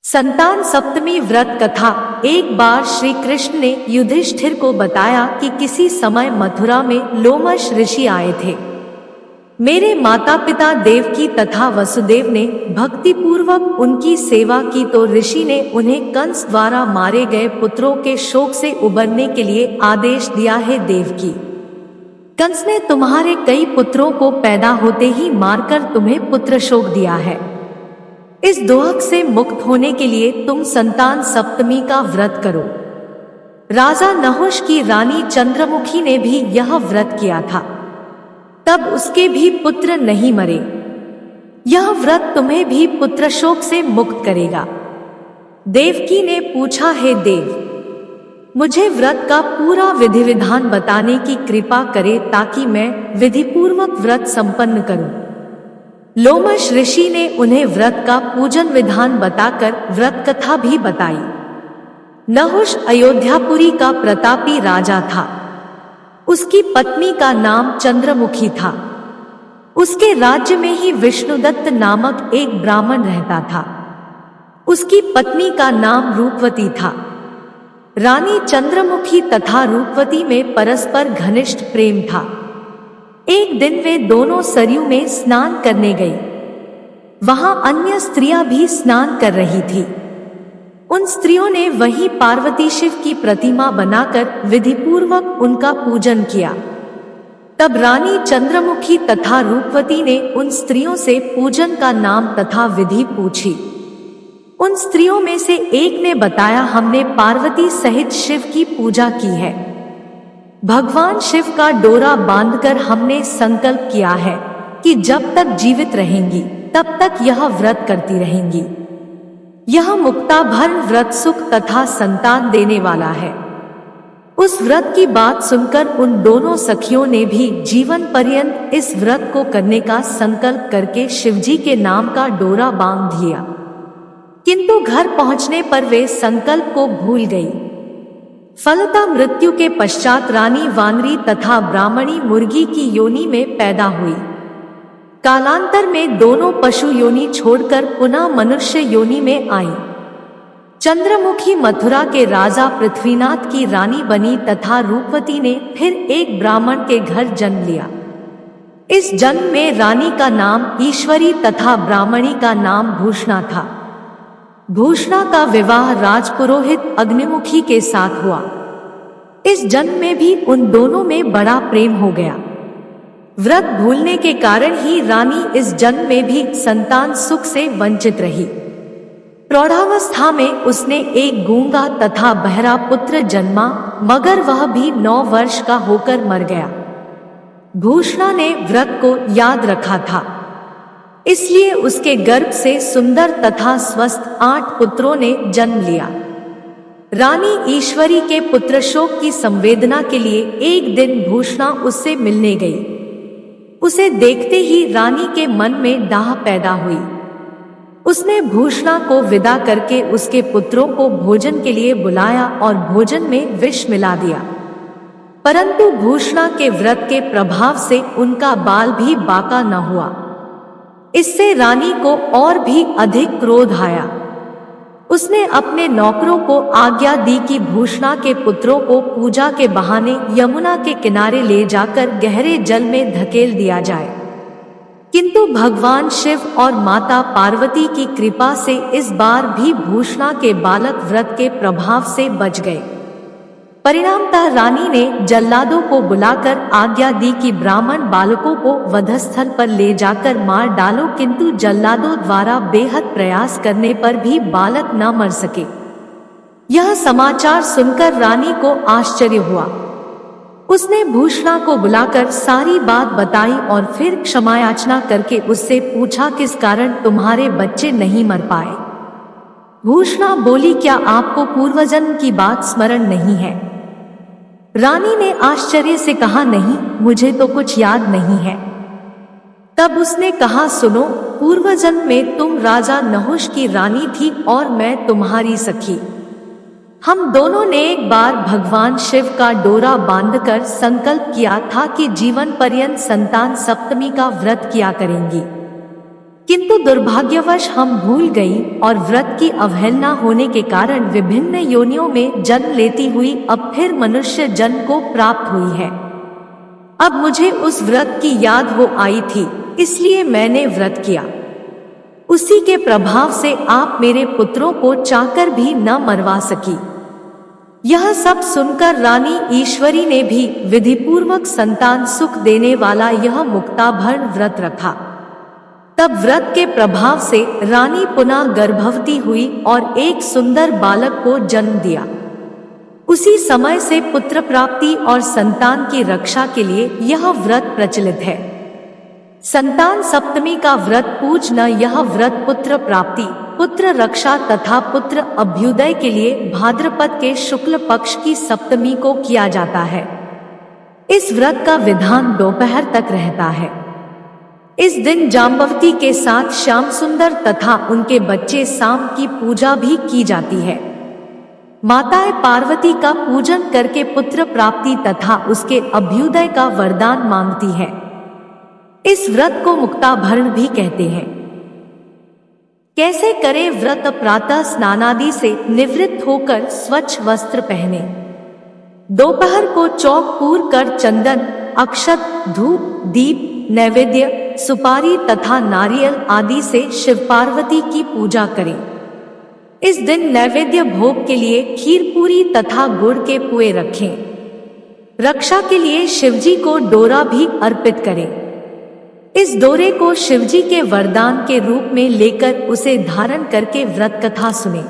संतान सप्तमी व्रत कथा। एक बार श्री कृष्ण ने युधिष्ठिर को बताया कि किसी समय मथुरा में लोमश ऋषि आए थे। मेरे माता पिता देवकी तथा वसुदेव ने भक्तिपूर्वक उनकी सेवा की तो ऋषि ने उन्हें कंस द्वारा मारे गए पुत्रों के शोक से उबरने के लिए आदेश दिया है। देवकी, कंस ने तुम्हारे कई पुत्रों को पैदा होते ही मारकर तुम्हें पुत्र शोक दिया है। इस दोहक से मुक्त होने के लिए तुम संतान सप्तमी का व्रत करो। राजा नहुष की रानी चंद्रमुखी ने भी यह व्रत किया था, तब उसके भी पुत्र नहीं मरे। यह व्रत तुम्हें भी पुत्र शोक से मुक्त करेगा। देवकी ने पूछा, हे देव, मुझे व्रत का पूरा विधि विधान बताने की कृपा करे ताकि मैं विधिपूर्वक व्रत संपन्न करूं। लोमश ऋषि ने उन्हें व्रत का पूजन विधान बताकर व्रत कथा भी बताई। नहुष अयोध्यापुरी का प्रतापी राजा था। उसकी पत्नी का नाम चंद्रमुखी था। उसके राज्य में ही विष्णुदत्त नामक एक ब्राह्मण रहता था। उसकी पत्नी का नाम रूपवती था। रानी चंद्रमुखी तथा रूपवती में परस्पर घनिष्ठ प्रेम था। एक दिन वे दोनों सरयू में स्नान करने गई। वहां अन्य स्त्रियां भी स्नान कर रही थी। उन स्त्रियों ने वहीं पार्वती शिव की प्रतिमा बनाकर विधिपूर्वक उनका पूजन किया। तब रानी चंद्रमुखी तथा रूपवती ने उन स्त्रियों से पूजन का नाम तथा विधि पूछी। उन स्त्रियों में से एक ने बताया, हमने पार्वती सहित शिव की पूजा की है। भगवान शिव का डोरा बांधकर हमने संकल्प किया है कि जब तक जीवित रहेंगी तब तक यह व्रत करती रहेंगी। यह मुक्ताभरण व्रत सुख तथा संतान देने वाला है। उस व्रत की बात सुनकर उन दोनों सखियों ने भी जीवन पर्यंत इस व्रत को करने का संकल्प करके शिवजी के नाम का डोरा बांध लिया। किंतु घर पहुंचने पर वे संकल्प को भूल गई। फलतः मृत्यु के पश्चात रानी वानरी तथा ब्राह्मणी मुर्गी की योनि में पैदा हुई। कालांतर में दोनों पशु योनि छोड़कर पुनः मनुष्य योनि में आई। चंद्रमुखी मथुरा के राजा पृथ्वीनाथ की रानी बनी तथा रूपवती ने फिर एक ब्राह्मण के घर जन्म लिया। इस जन्म में रानी का नाम ईश्वरी तथा ब्राह्मणी का नाम भूषणा था। भूषणा का विवाह राजपुरोहित अग्निमुखी के साथ हुआ। इस जन्म में भी उन दोनों में बड़ा प्रेम हो गया। व्रत भूलने के कारण ही रानी इस जन्म में भी संतान सुख से वंचित रही। प्रौढ़ावस्था में उसने एक गूंगा तथा बहरा पुत्र जन्मा, मगर वह भी 9 वर्ष का होकर मर गया। भूषणा ने व्रत को याद रखा था, इसलिए उसके गर्भ से सुंदर तथा स्वस्थ 8 पुत्रों ने जन्म लिया। रानी ईश्वरी के पुत्र शोक की संवेदना के लिए एक दिन भूषणा उससे मिलने गई। उसे देखते ही रानी के मन में डाह पैदा हुई। उसने भूषणा को विदा करके उसके पुत्रों को भोजन के लिए बुलाया और भोजन में विष मिला दिया। परंतु भूषणा के व्रत के प्रभाव से उनका बाल भी बाका न हुआ। इससे रानी को और भी अधिक क्रोध आया। उसने अपने नौकरों को आज्ञा दी कि भूषणा के पुत्रों को पूजा के बहाने यमुना के किनारे ले जाकर गहरे जल में धकेल दिया जाए। किंतु भगवान शिव और माता पार्वती की कृपा से इस बार भी भूषणा के बालक व्रत के प्रभाव से बच गए। परिणामतः रानी ने जल्लादों को बुलाकर आज्ञा दी कि ब्राह्मण बालकों को वधस्थल पर ले जाकर मार डालो, किंतु जल्लादों द्वारा बेहद प्रयास करने पर भी बालक न मर सके। यह समाचार सुनकर रानी को आश्चर्य हुआ। उसने भूषणा को बुलाकर सारी बात बताई और फिर क्षमायाचना करके उससे पूछा, किस कारण तुम्हारे बच्चे नहीं मर पाए? भूषणा बोली, क्या आपको पूर्वजन्म की बात स्मरण नहीं है? रानी ने आश्चर्य से कहा, नहीं, मुझे तो कुछ याद नहीं है। तब उसने कहा, सुनो, पूर्वजन्म में तुम राजा नहुष की रानी थी और मैं तुम्हारी सखी। हम दोनों ने एक बार भगवान शिव का डोरा बांधकर संकल्प किया था कि जीवन पर्यंत संतान सप्तमी का व्रत किया करेंगी। किंतु दुर्भाग्यवश हम भूल गई और व्रत की अवहेलना होने के कारण विभिन्न योनियों में जन्म लेती हुई अब फिर मनुष्य जन्म को प्राप्त हुई है। अब मुझे उस व्रत की याद हो आई थी, इसलिए मैंने व्रत किया। उसी के प्रभाव से आप मेरे पुत्रों को चाहकर भी न मरवा सकी। यह सब सुनकर रानी ईश्वरी ने भी विधिपूर्वक संतान सुख देने वाला यह मुक्ताभरण व्रत रखा। तब व्रत के प्रभाव से रानी पुनः गर्भवती हुई और एक सुंदर बालक को जन्म दिया। उसी समय से पुत्र प्राप्ति और संतान की रक्षा के लिए यह व्रत प्रचलित है। संतान सप्तमी का व्रत पूजना, यह व्रत पुत्र प्राप्ति, पुत्र रक्षा तथा पुत्र अभ्युदय के लिए भाद्रपद के शुक्ल पक्ष की सप्तमी को किया जाता है। इस व्रत का विधान दोपहर तक रहता है। इस दिन जाम्बवती के साथ श्याम सुंदर तथा उनके बच्चे साम की पूजा भी की जाती है। माताएं पार्वती का पूजन करके पुत्र प्राप्ति तथा उसके अभ्युदय का वरदान मांगती है। इस व्रत को मुक्ताभरण भी कहते हैं। कैसे करें व्रत? प्रातः स्नानादि से निवृत्त होकर स्वच्छ वस्त्र पहने। दोपहर को चौक पूर कर चंदन, अक्षत, धूप, दीप, नैवेद्य, सुपारी तथा नारियल आदि से शिव पार्वती की पूजा करें। इस दिन नैवेद्य भोग के लिए खीर पूरी तथा गुड़ के पुए रखें। रक्षा के लिए शिवजी को डोरा भी अर्पित करें। इस डोरे को शिवजी के वरदान के रूप में लेकर उसे धारण करके व्रत कथा सुने।